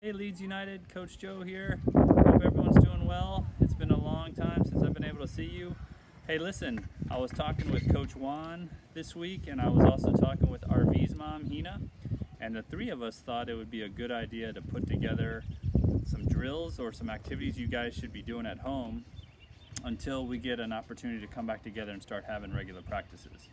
Hey Leeds United, Coach Joe here. Hope everyone's doing well. It's been a long time since I've been able to see you. Hey listen, I was talking with Coach Juan this week, and I was also talking with RV's mom, Hina, and the three of us thought it would be a good idea to put together some drills or some activities you guys should be doing at home until we get an opportunity to come back together and start having regular practices.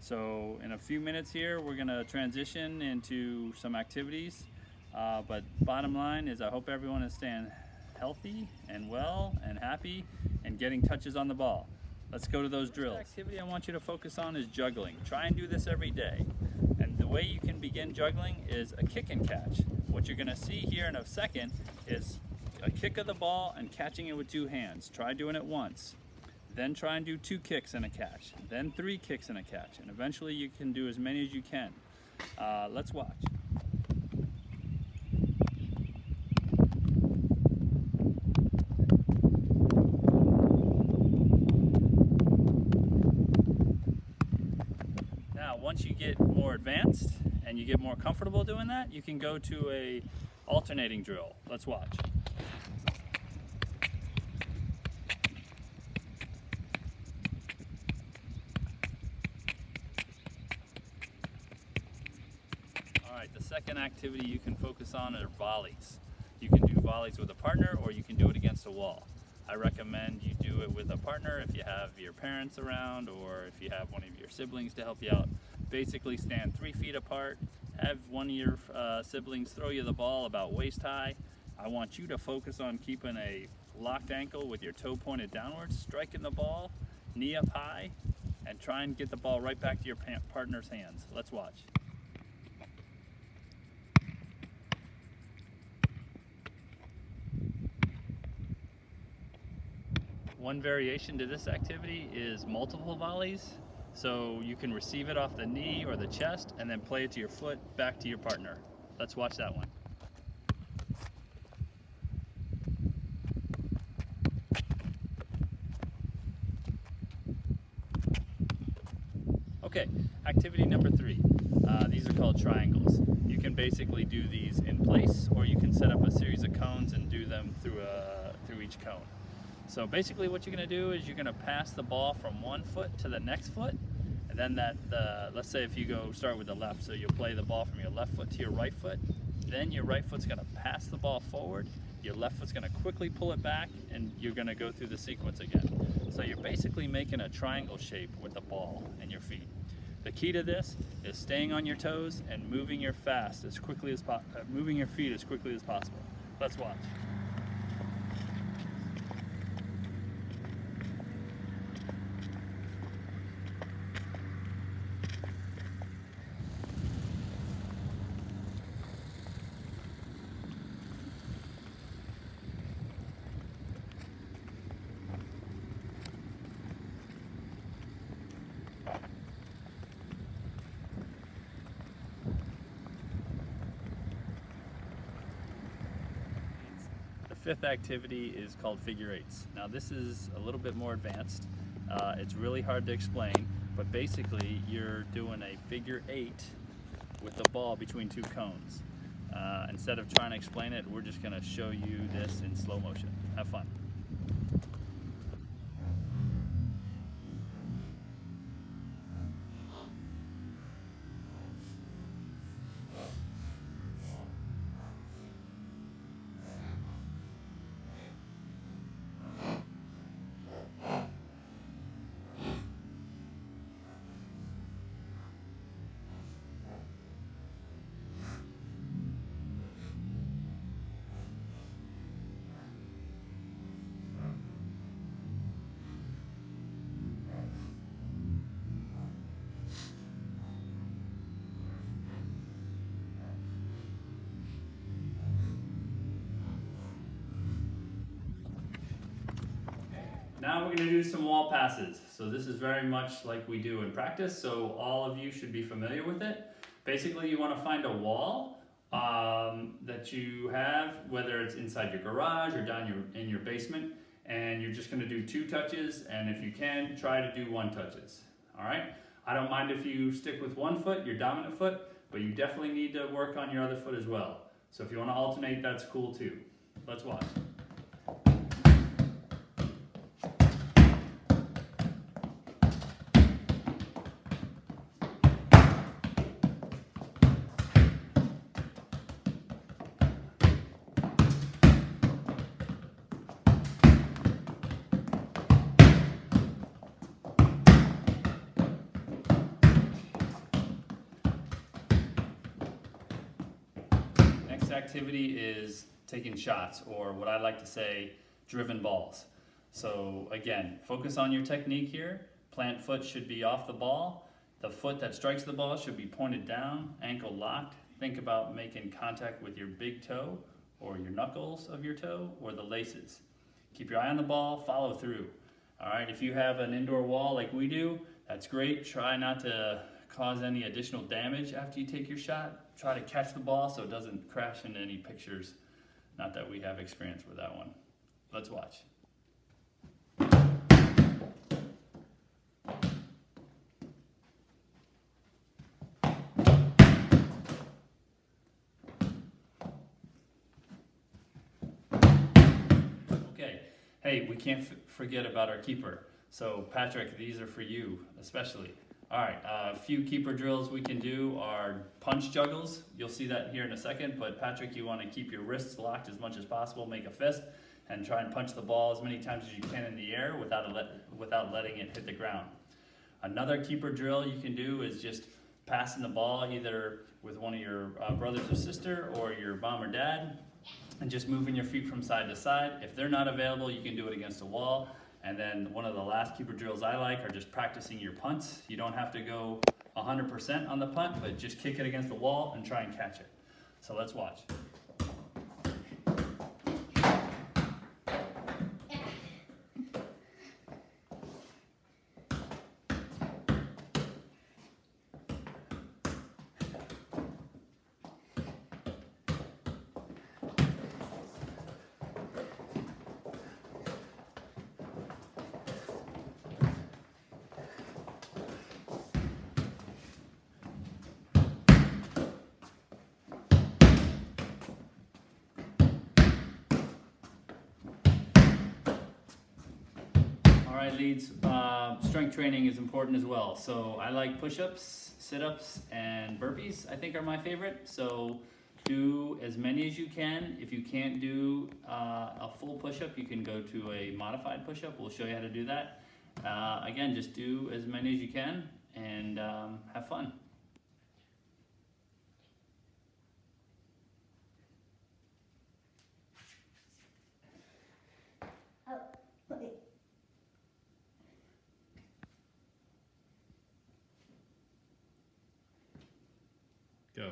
So in a few minutes here, we're gonna transition into some activities. But bottom line is I hope everyone is staying healthy and well and happy and getting touches on the ball. Let's go to those drills. The activity I want you to focus on is juggling. Try and do this every day. And the way you can begin juggling is a kick and catch. What you're gonna see here in a second is a kick of the ball and catching it with two hands. Try doing it once. Then try and do 2 kicks and a catch. Then 3 kicks and a catch. And eventually you can do as many as you can. Let's watch. Once you get more advanced and you get more comfortable doing that, you can go to a alternating drill. Let's watch. All right, the second activity you can focus on are volleys. You can do volleys with a partner or you can do it against a wall. I recommend you do it with a partner if you have your parents around or if you have one of your siblings to help you out. Basically stand 3 feet apart, have one of your siblings throw you the ball about waist high. I want you to focus on keeping a locked ankle with your toe pointed downwards, striking the ball, knee up high, and try and get the ball right back to your partner's hands. Let's watch. One variation to this activity is multiple volleys. So you can receive it off the knee or the chest and then play it to your foot back to your partner. Let's watch that one. Okay, activity number 3. These are called triangles. You can basically do these in place or you can set up a series of cones and do them through each cone. So basically what you're going to do is you're going to pass the ball from one foot to the next foot, and then let's say if you start with the left, so you'll play the ball from your left foot to your right foot, then your right foot's going to pass the ball forward, your left foot's going to quickly pull it back, and you're going to go through the sequence again. So you're basically making a triangle shape with the ball and your feet. The key to this is staying on your toes and moving your feet as quickly as possible. Let's watch. The 5th activity is called figure eights. Now this is a little bit more advanced. It's really hard to explain, but basically you're doing a figure 8 with the ball between 2 cones. Instead of trying to explain it, we're just going to show you this in slow motion. Have fun. Now we're going to do some wall passes. So this is very much like we do in practice, so all of you should be familiar with it. Basically you want to find a wall that you have, whether it's inside your garage or down in your basement, and you're just going to do 2 touches, and if you can, try to do 1 touches. Alright? I don't mind if you stick with one foot, your dominant foot, but you definitely need to work on your other foot as well. So if you want to alternate, that's cool too. Let's watch. Next activity is taking shots, or what I like to say, driven balls. So again, focus on your technique here. Plant foot should be off the ball. The foot that strikes the ball should be pointed down, ankle locked. Think about making contact with your big toe or your knuckles of your toe or the laces. Keep your eye on the ball, follow through. All right, if you have an indoor wall like we do, that's great. Try not to cause any additional damage after you take your shot. Try to catch the ball so it doesn't crash into any pictures. Not that we have experience with that one. Let's watch. Okay, hey, we can't forget about our keeper. So Patrick, these are for you especially. All right, a few keeper drills we can do are punch juggles. You'll see that here in a second, but Patrick, you want to keep your wrists locked as much as possible, make a fist, and try and punch the ball as many times as you can in the air without letting it hit the ground. Another keeper drill you can do is just passing the ball either with one of your brothers or sister or your mom or dad, and just moving your feet from side to side. If they're not available, you can do it against a wall. And then one of the last keeper drills I like are just practicing your punts. You don't have to go 100% on the punt, but just kick it against the wall and try and catch it. So let's watch. All right, Leeds, strength training is important as well. So I like push-ups, sit-ups, and burpees, I think are my favorite. So do as many as you can. If you can't do a full push-up, you can go to a modified push-up. We'll show you how to do that. Again, just do as many as you can and have fun. Go.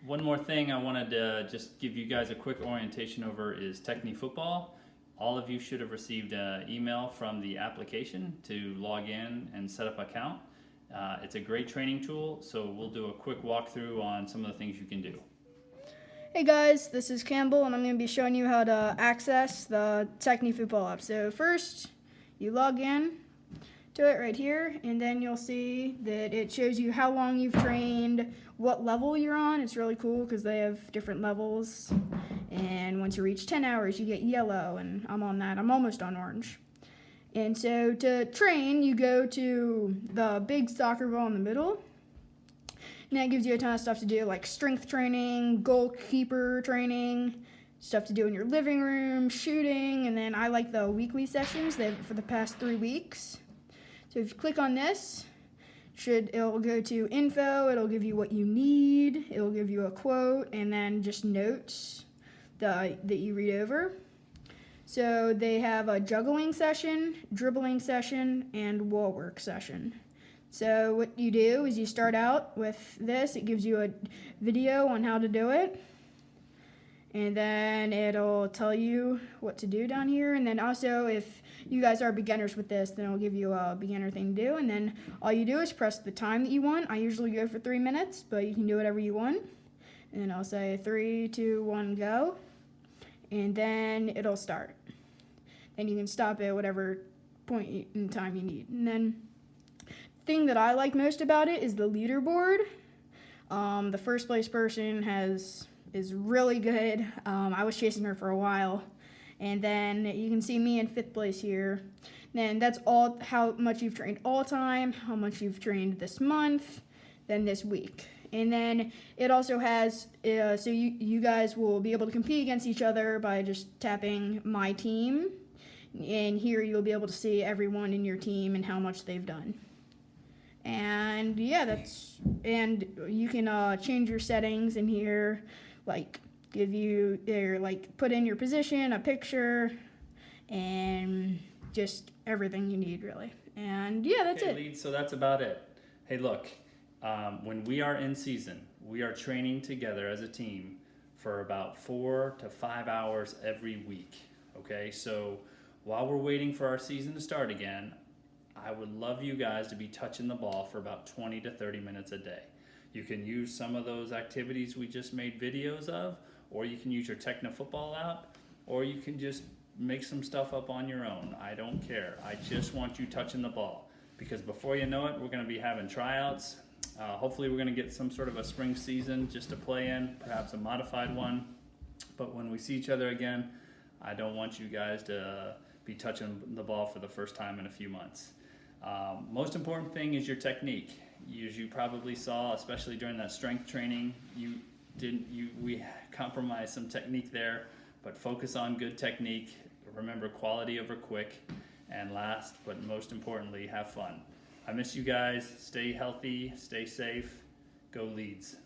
One more thing I wanted to just give you guys a quick orientation over is Technique Football. All of you should have received an email from the application to log in and set up an account. It's a great training tool, so we'll do a quick walkthrough on some of the things you can do. Hey guys, this is Campbell, and I'm going to be showing you how to access the Technique Football app. So first, you log in to it right here, and then you'll see that it shows you how long you've trained, what level you're on. It's really cool because they have different levels, and once you reach 10 hours, you get yellow, and I'm on that. I'm almost on orange. And so to train, you go to the big soccer ball in the middle. And that gives you a ton of stuff to do, like strength training, goalkeeper training, stuff to do in your living room, shooting, and then I like the weekly sessions. They have it for the past 3 weeks. So if you click on this, it'll go to info, it'll give you what you need, it'll give you a quote, and then just notes that you read over. So they have a juggling session, dribbling session, and wall work session. So what you do is you start out with this. It gives you a video on how to do it. And then it'll tell you what to do down here. And then also if you guys are beginners with this, then it'll give you a beginner thing to do. And then all you do is press the time that you want. I usually go for 3 minutes, but you can do whatever you want. and I'll say 3, 2, 1, go, and then it'll start. And you can stop at whatever point in time you need. And then thing that I like most about it is the leaderboard. The first place person is really good. I was chasing her for a while. And then you can see me in 5th place here. Then that's all how much you've trained all time, how much you've trained this month, then this week. And then it also has, so you guys will be able to compete against each other by just tapping my team. And here you'll be able to see everyone in your team and how much they've done. And yeah, and you can change your settings in here, like put in your position, a picture, and just everything you need really. And yeah, that's it. Leeds, so that's about it. Hey, look, when we are in season, we are training together as a team for about 4 to 5 hours every week. Okay, so while we're waiting for our season to start again, I would love you guys to be touching the ball for about 20 to 30 minutes a day. You can use some of those activities we just made videos of, or you can use your Techno-Football app, or you can just make some stuff up on your own. I don't care. I just want you touching the ball, because before you know it, we're going to be having tryouts. Hopefully we're going to get some sort of a spring season just to play in, perhaps a modified one. But when we see each other again, I don't want you guys to be touching the ball for the first time in a few months. Most important thing is your technique. As you probably saw, especially during that strength training, we compromised some technique there, but focus on good technique. Remember, quality over quick, and last but most importantly, have fun. I miss you guys. Stay healthy, stay safe. Go Leeds.